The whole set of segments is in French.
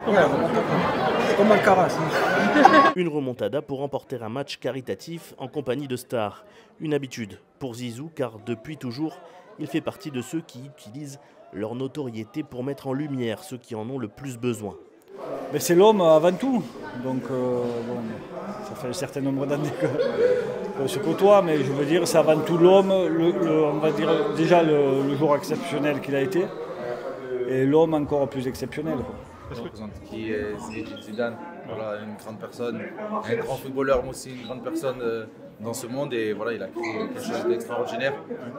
Ouais, c'est comme Alcaraz. Une remontada pour remporter un match caritatif en compagnie de stars. Une habitude pour Zizou car depuis toujours, il fait partie de ceux qui utilisent leur notoriété pour mettre en lumière ceux qui en ont le plus besoin. Mais c'est l'homme avant tout. Donc bon, ça fait un certain nombre d'années qu'on se côtoie, mais je veux dire, c'est avant tout l'homme, on va dire déjà le joueur exceptionnel qu'il a été, et l'homme encore plus exceptionnel, quoi. Je représente qui est Zinedine Zidane, voilà, une grande personne, un grand footballeur, mais aussi une grande personne dans ce monde, et voilà, il a créé quelque chose d'extraordinaire,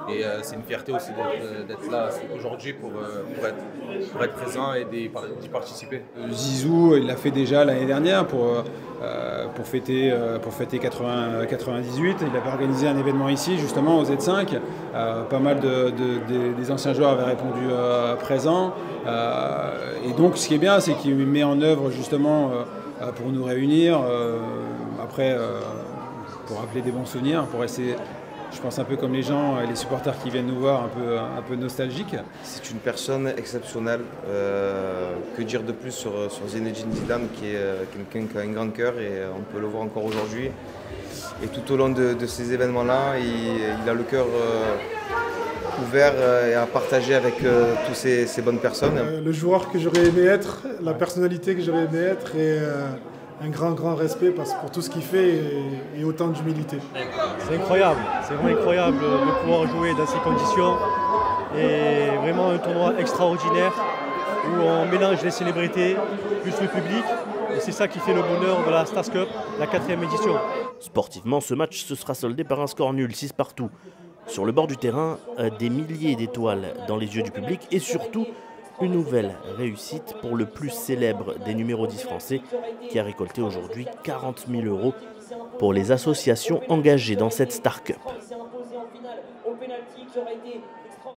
et c'est une fierté aussi d'être là aujourd'hui pour être présent et d'y participer. Zizou, il l'a fait déjà l'année dernière pour fêter 98. Il avait organisé un événement ici, justement au Z5. Pas mal des anciens joueurs avaient répondu présent. Et donc, ce qui est bien, c'est qu'il met en œuvre justement pour nous réunir. Après, pour rappeler des bons souvenirs, pour essayer. Je pense un peu comme les gens, les supporters qui viennent nous voir, un peu nostalgiques. C'est une personne exceptionnelle. Que dire de plus sur Zinedine Zidane, qui est quelqu'un qui a un grand cœur, et on peut le voir encore aujourd'hui. Et tout au long de ces événements-là, il a le cœur ouvert et à partager avec toutes ces bonnes personnes. Le joueur que j'aurais aimé être, la personnalité que j'aurais aimé être, et un grand respect pour tout ce qu'il fait et autant d'humilité. C'est incroyable, c'est vraiment incroyable de pouvoir jouer dans ces conditions, et vraiment un tournoi extraordinaire où on mélange les célébrités plus le public, et c'est ça qui fait le bonheur de la Stars Cup, la 4e édition. Sportivement, ce match se sera soldé par un score nul, 6 partout. Sur le bord du terrain, des milliers d'étoiles dans les yeux du public et surtout une nouvelle réussite pour le plus célèbre des numéros 10 français qui a récolté aujourd'hui 40 000 € pour les associations engagées dans cette Star Cup.